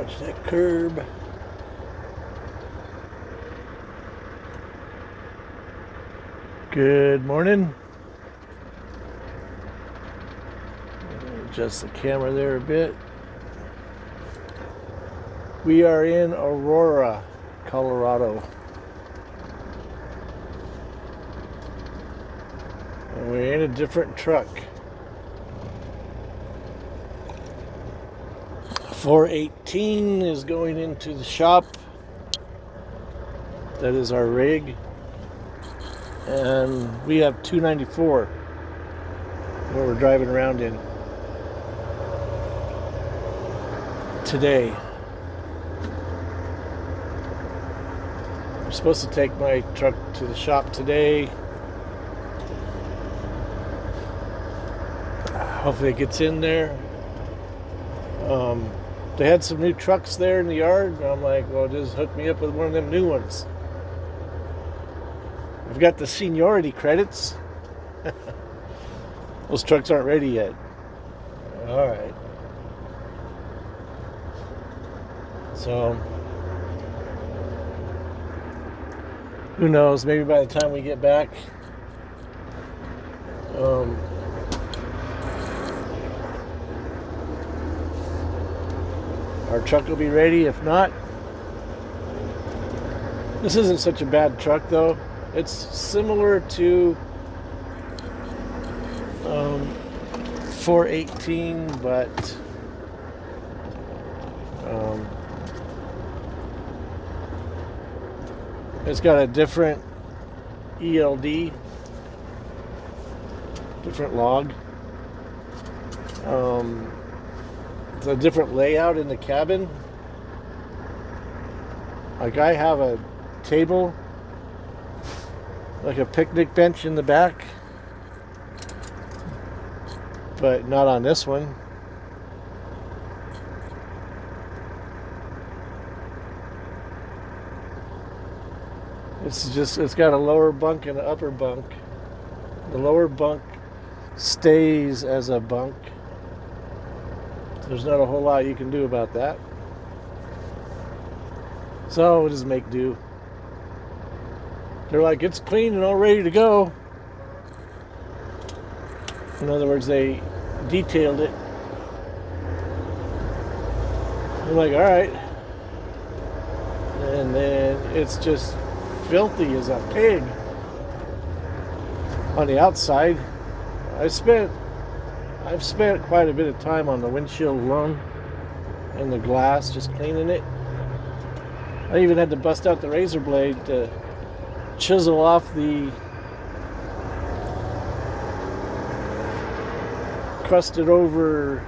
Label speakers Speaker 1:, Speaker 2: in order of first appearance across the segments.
Speaker 1: Watch that curb. Good morning. Adjust the camera there a bit. We are in Aurora, Colorado. And we're in a different truck. 418 is going into the shop. That is our rig. And we have 294 what we're driving around in today. I'm supposed to take my truck to the shop today. Hopefully it gets in there. They had some new trucks there in the yard, and I'm like, well, just hook me up with one of them new ones. I've got the seniority credits. Those trucks aren't ready yet. All right. So, who knows? Maybe by the time we get back, our truck will be ready. If not, this isn't such a bad truck, though. It's similar to 418, but it's got a different ELD, different log. It's a different layout in the cabin. Like, I have a table, like a picnic bench in the back, but not on this one. It's got a lower bunk and an upper bunk. The lower bunk stays as a bunk. There's not a whole lot you can do about that. So we'll just make do. They're like, it's clean and all ready to go. In other words, they detailed it. I'm like, all right. And then it's just filthy as a pig on the outside. I've spent quite a bit of time on the windshield alone and the glass, just cleaning it. I even had to bust out the razor blade to chisel off the crusted over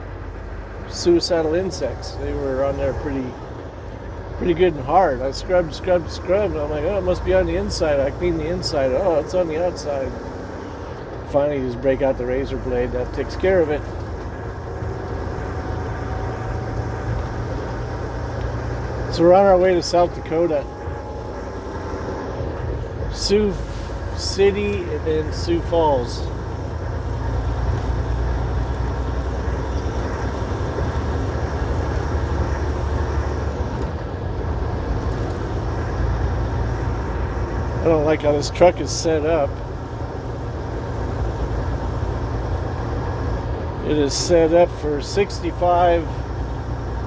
Speaker 1: suicidal insects. They were on there pretty good and hard. I scrubbed. I'm like, oh, it must be on the inside. I cleaned the inside. Oh, it's on the outside. Finally, just break out the razor blade. That takes care of it. So we're on our way to South Dakota. Sioux City and then Sioux Falls. I don't like how this truck is set up. It is set up for 65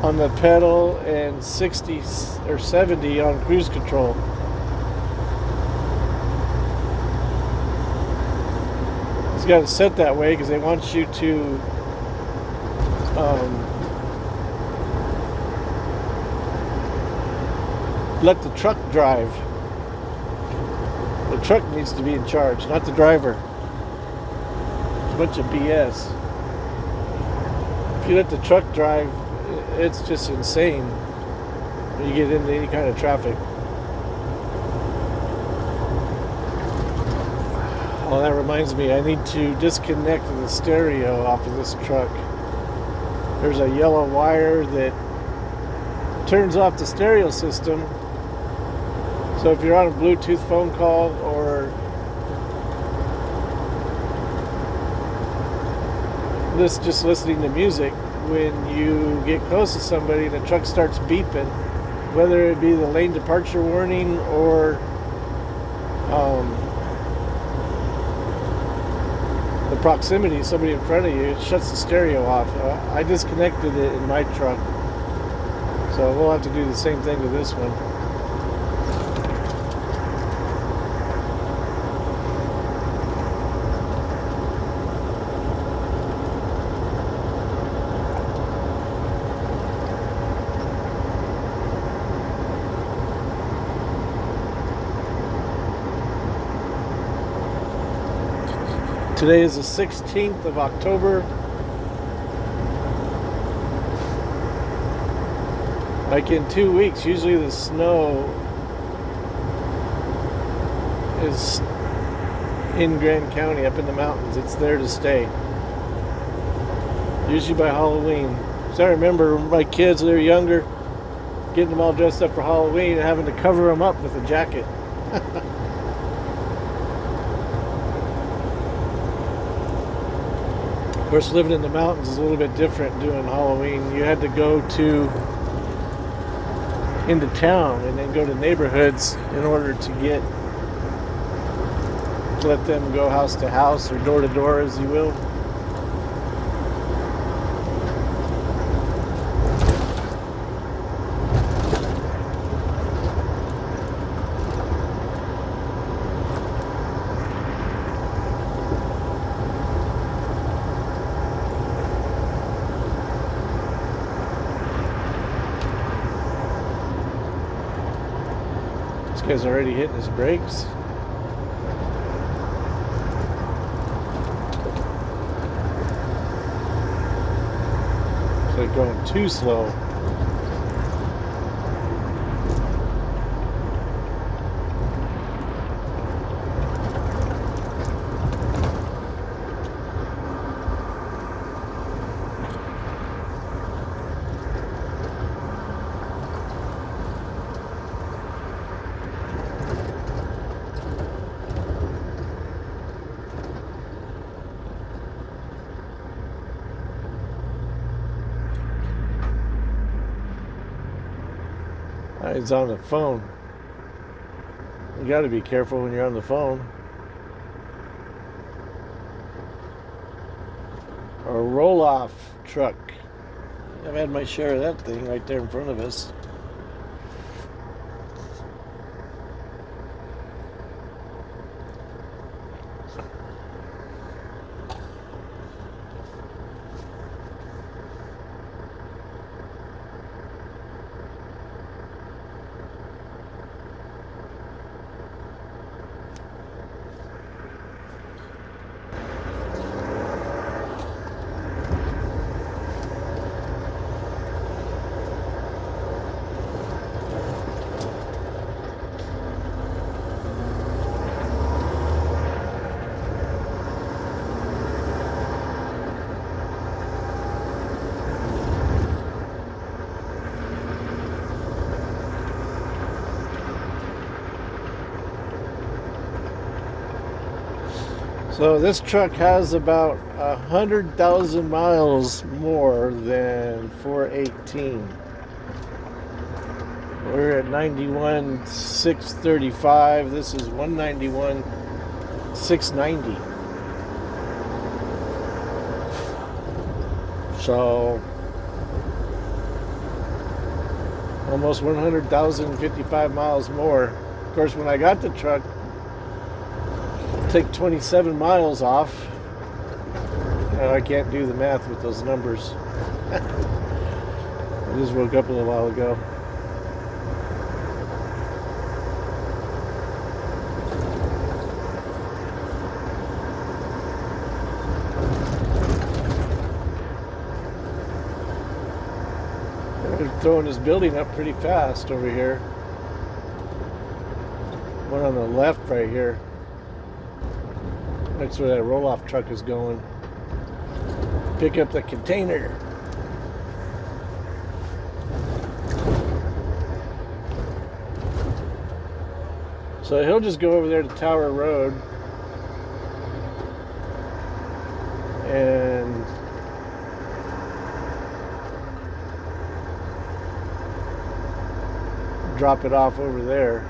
Speaker 1: on the pedal and 60 or 70 on cruise control. It's got it set that way because they want you to let the truck drive. The truck needs to be in charge, not the driver. It's a bunch of BS. If you let the truck drive, it's just insane when you get into any kind of traffic. Oh, that reminds me, I need to disconnect the stereo off of this truck. There's a yellow wire that turns off the stereo system. So if you're on a Bluetooth phone call or just listening to music, when you get close to somebody and the truck starts beeping, whether it be the lane departure warning or the proximity, somebody in front of you, it shuts the stereo off. I disconnected it in my truck, so we'll have to do the same thing to this one. Today is the 16th of October. Like in 2 weeks, usually the snow is in Grand County, up in the mountains. It's there to stay. Usually by Halloween. So I remember my kids, when they were younger, getting them all dressed up for Halloween and having to cover them up with a jacket. Of course, living in the mountains is a little bit different doing Halloween. You had to go into town and then go to neighborhoods in order to let them go house to house or door to door, as you will. This guy's already hitting his brakes. It's like going too slow. He's on the phone. You got to be careful when you're on the phone. A roll-off truck. I've had my share of that thing right there in front of us. So this truck has about 100,000 miles more than 418. We're at 91,635. This is 191,690. So almost 100,055 miles more. Of course, when I got the truck, take 27 miles off. I can't do the math with those numbers. I just woke up a little while ago. They're throwing this building up pretty fast over here. One on the left right here. That's where that roll-off truck is going. Pick up the container. So he'll just go over there to Tower Road and drop it off over there.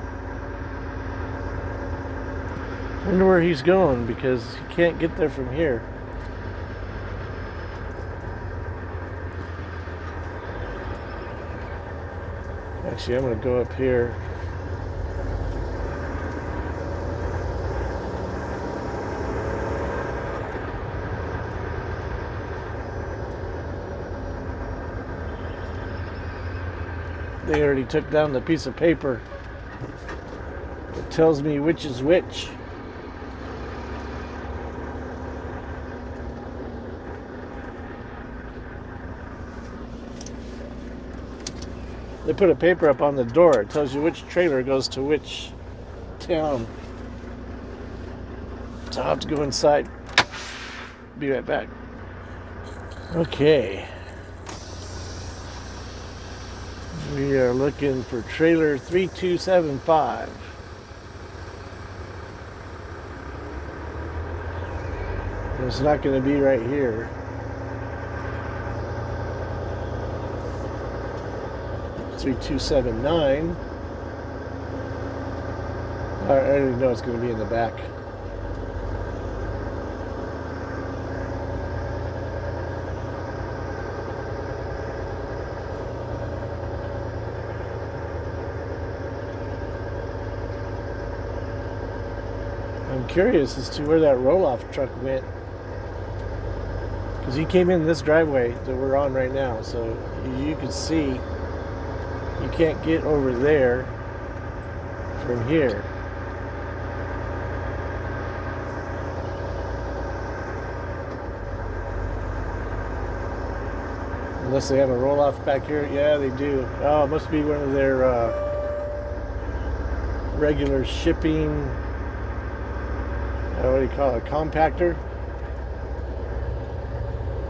Speaker 1: Wonder where he's going, because he can't get there from here. Actually, I'm going to go up here. They already took down the piece of paper that tells me which is which. They put a paper up on the door. It tells you which trailer goes to which town. So I'll have to go inside. Be right back. Okay. We are looking for trailer 3275. It's not going to be right here. 3279. I already know it's going to be in the back. I'm curious as to where that roll-off truck went, because he came in this driveway that we're on right now, so you can see you can't get over there from here. Unless they have a roll-off back here. Yeah, they do. Oh, it must be one of their regular shipping, what do you call it, compactor.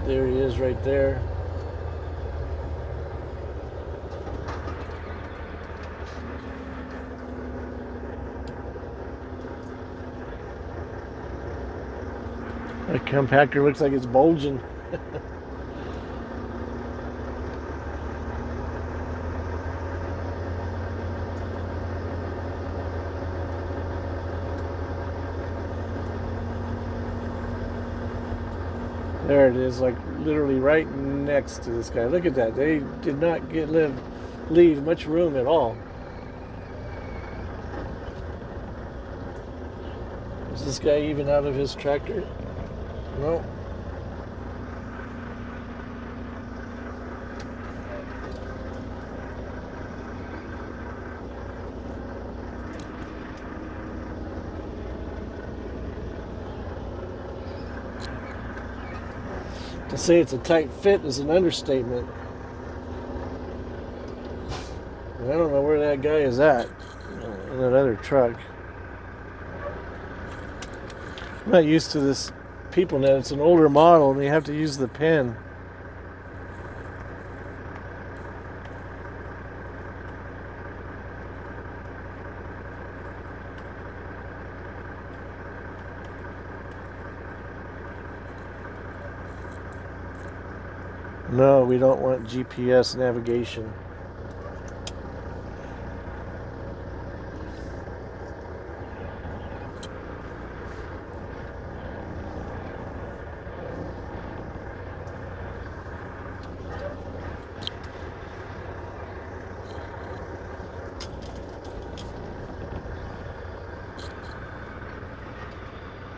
Speaker 1: There he is right there. The compactor looks like it's bulging. There it is, like literally right next to this guy. Look at that. They did not leave much room at all. Is this guy even out of his tractor? No. To say it's a tight fit is an understatement. I don't know where that guy is at in that other truck. I'm not used to this PeopleNet. It's an older model and you have to use the pen. No, we don't want GPS navigation.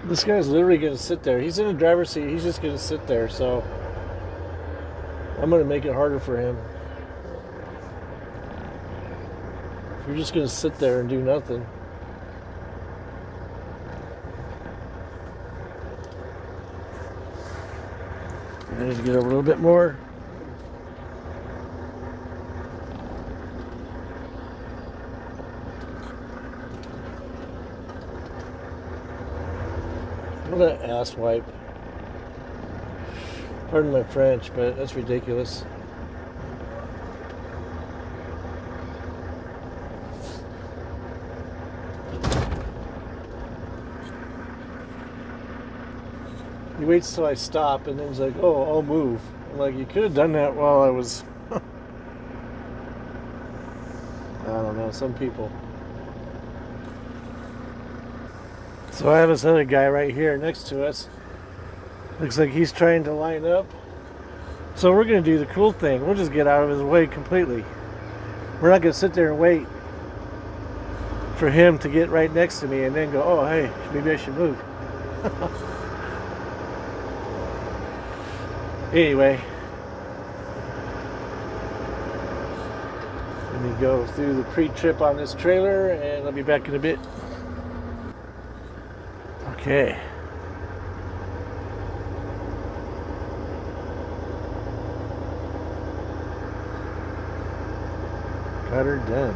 Speaker 1: This guy's literally going to sit there. He's in the driver's seat. He's just going to sit there, so I'm going to make it harder for him. If you're just going to sit there and do nothing. I need to get over a little bit more. What an asswipe. Pardon my French, but that's ridiculous. He waits till I stop and then he's like, oh, I'll move. I'm like, you could have done that while I was... I don't know. know, some people. So I have this other guy right here next to us. Looks like he's trying to line up. So we're going to do the cool thing. We'll just get out of his way completely. We're not going to sit there and wait for him to get right next to me and then go, oh, hey, maybe I should move. Anyway, let me go through the pre-trip on this trailer and I'll be back in a bit. Okay. Got her done.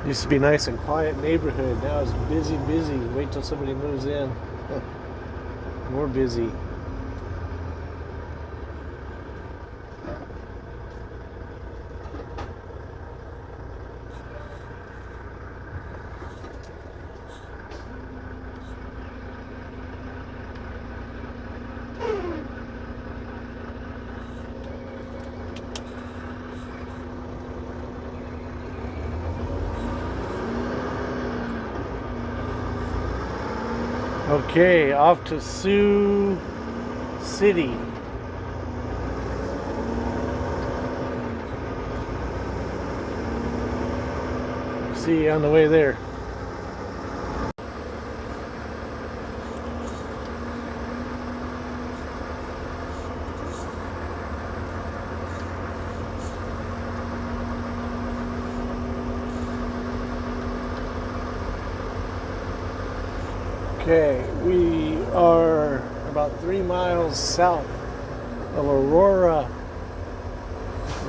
Speaker 1: Used to be nice and quiet neighborhood. Now it's busy, busy. Wait till somebody moves in. More busy. Okay, off to Sioux City. See you on the way there. Okay, we are about 3 miles south of Aurora,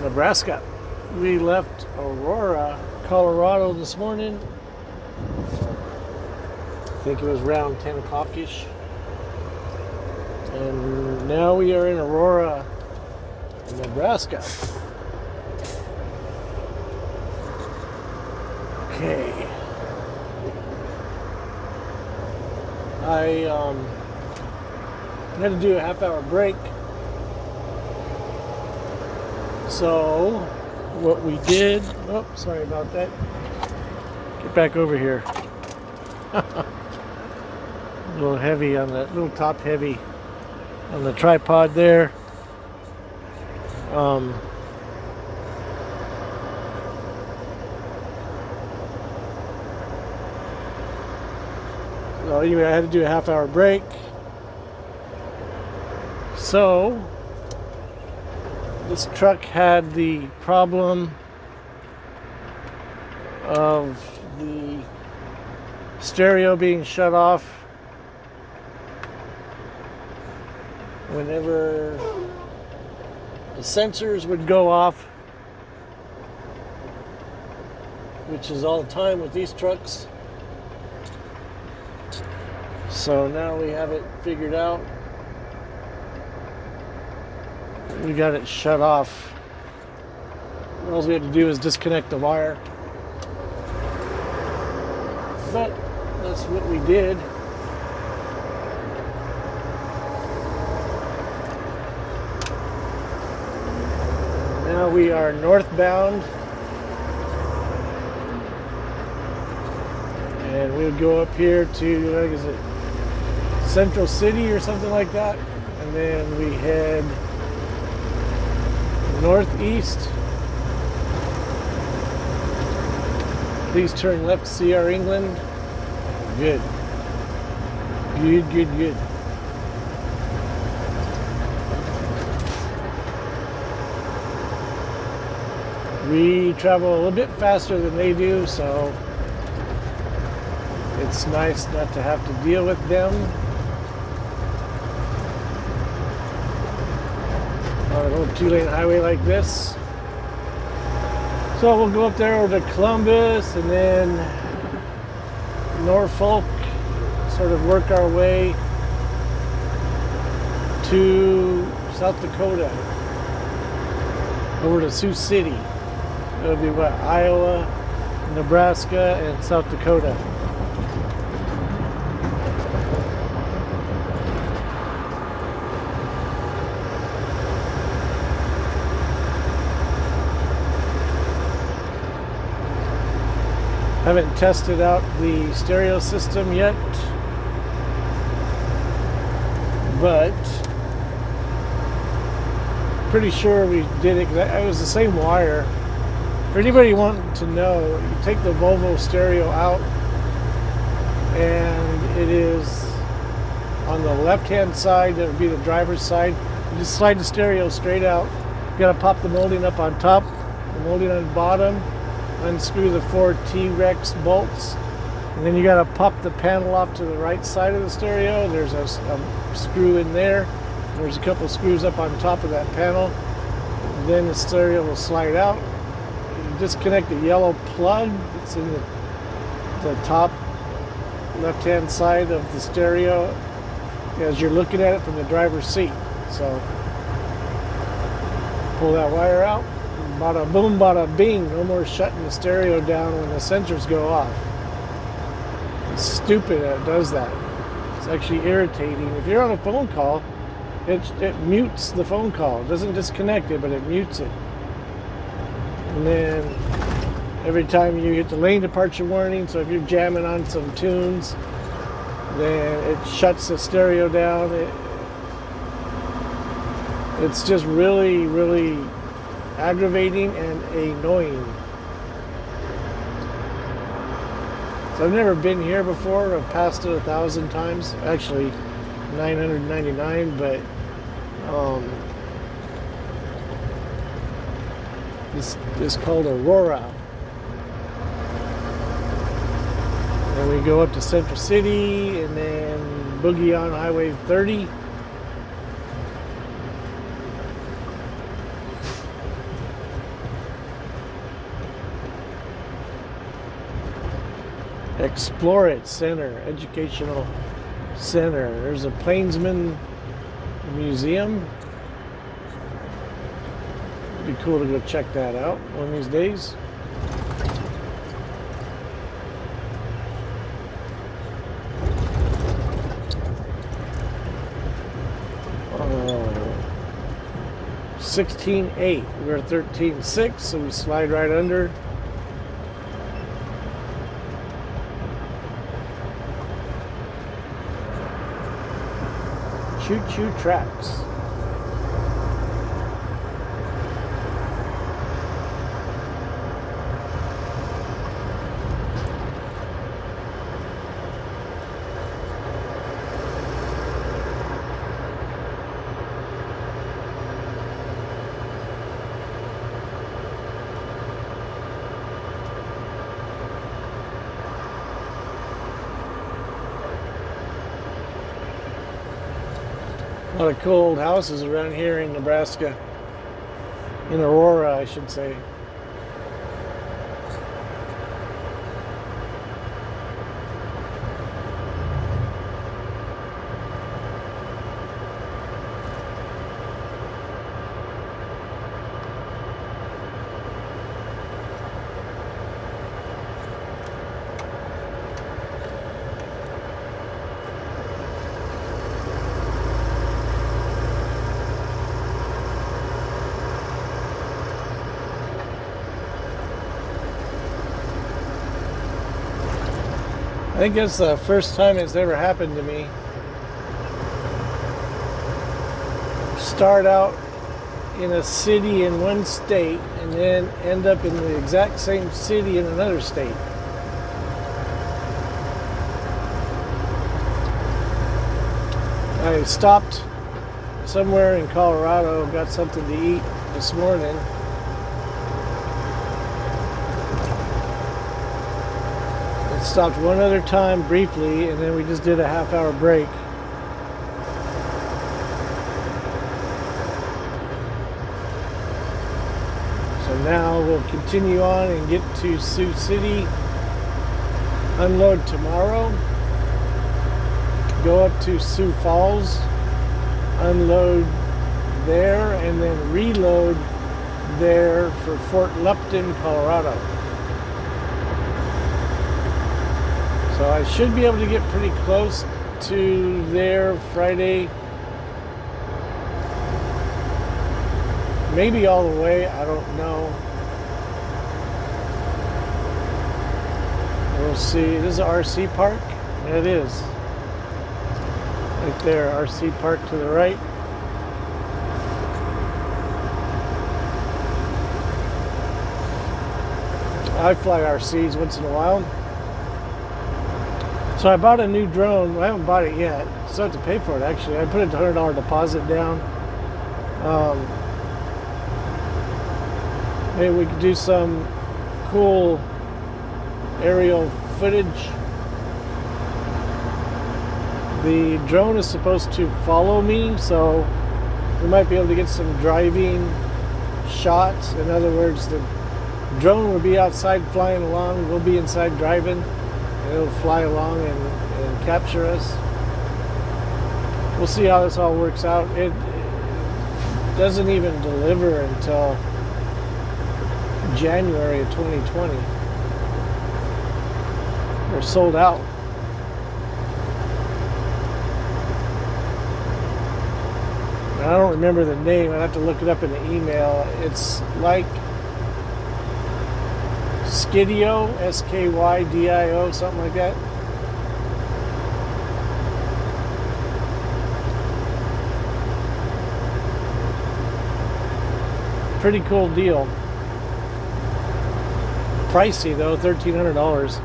Speaker 1: Nebraska. We left Aurora, Colorado this morning. I think it was around 10 o'clock-ish. And now we are in Aurora, Nebraska. Okay. I had to do a half-hour break. So what we did, oh, sorry about that. Get back over here. A little heavy on that, little top heavy on the tripod there. So anyway, I had to do a half-hour break. So this truck had the problem of the stereo being shut off whenever the sensors would go off, which is all the time with these trucks. So now we have it figured out. We got it shut off. All we had to do is disconnect the wire. but that's what we did. Now we are northbound, and we'll go up here to, what is it, Central City or something like that, and then we head northeast. Please turn left to see our England. Good. Good, good, good. We travel a little bit faster than they do, so it's nice not to have to deal with them on a little 2-lane highway like this. So we'll go up there over to Columbus and then Norfolk, sort of work our way to South Dakota, over to Sioux City. It'll be what, Iowa, Nebraska, and South Dakota. Haven't tested out the stereo system yet, but pretty sure we did it. It was the same wire. For anybody wanting to know, you take the Volvo stereo out, and it is on the left-hand side. That would be the driver's side. You just slide the stereo straight out. You got to pop the molding up on top, the molding on the bottom. Unscrew the 4 T-Rex bolts, and then you got to pop the panel off to the right side of the stereo. There's a screw in there. There's a couple screws up on top of that panel. And then the stereo will slide out. You disconnect the yellow plug that's in the top left-hand side of the stereo as you're looking at it from the driver's seat. So pull that wire out. Bada boom, bada bing. No more shutting the stereo down when the sensors go off. It's stupid that it does that. It's actually irritating. If you're on a phone call, it mutes the phone call. It doesn't disconnect it, but it mutes it. And then every time you hit the lane departure warning, so if you're jamming on some tunes, then it shuts the stereo down. It's just really, really aggravating and annoying. So I've never been here before. I've passed it 1,000 times, actually 999, but this is called Aurora. And we go up to Central City and then boogie on Highway 30. Explore It Center, Educational Center. There's a Plainsman Museum. It'd be cool to go check that out one of these days. Oh, 16.8. We're 13.6, so we slide right under. Choo-choo tracks. A lot of cool old houses around here in Nebraska. In Aurora, I should say. I think that's the first time it's ever happened to me. Start out in a city in one state and then end up in the exact same city in another state. I stopped somewhere in Colorado, got something to eat this morning. I stopped one other time briefly, and then we just did a half-hour break. So now we'll continue on and get to Sioux City, unload tomorrow, go up to Sioux Falls, unload there, and then reload there for Fort Lupton, Colorado. So I should be able to get pretty close to there Friday. Maybe all the way, I don't know. We'll see. This is an RC park. Yeah, it is. Right there, RC park to the right. I fly RCs once in a while. So I bought a new drone. I haven't bought it yet. Still have to pay for it, actually. I put a $100 deposit down. Maybe we could do some cool aerial footage. The drone is supposed to follow me, so we might be able to get some driving shots. In other words, the drone will be outside flying along, we'll be inside driving, and it'll fly along and capture us. We'll see how this all works out. It doesn't even deliver until January of 2020. They're sold out. I don't remember the name. I'd have to look it up in the email. It's like Skydio, S-K-Y-D-I-O, something like that. Pretty cool deal. Pricey though, $1,300.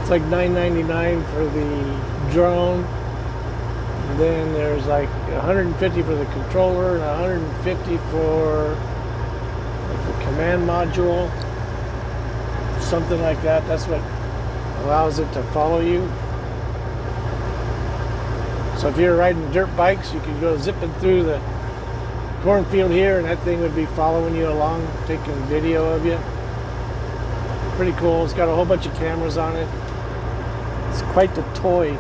Speaker 1: It's like $9.99 for the drone. And then there's like $150 for the controller and $150 for the command module. Something like that. That's what allows it to follow you. So if you're riding dirt bikes, you can go zipping through the cornfield here and that thing would be following you along, taking video of you. Pretty cool. It's got a whole bunch of cameras on it. It's quite the toy.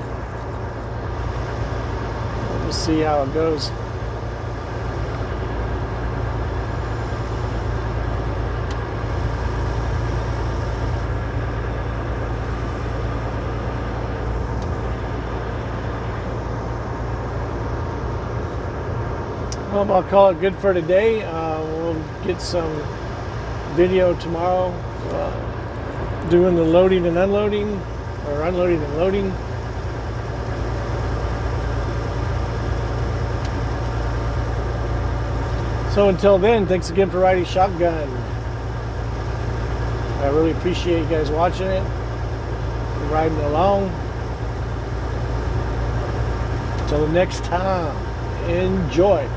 Speaker 1: We'll see how it goes. Well, I'll call it good for today. We'll get some video tomorrow doing the loading and unloading, or unloading and loading. So until then, thanks again for riding shotgun. I really appreciate you guys watching it, riding along. Until the next time, enjoy.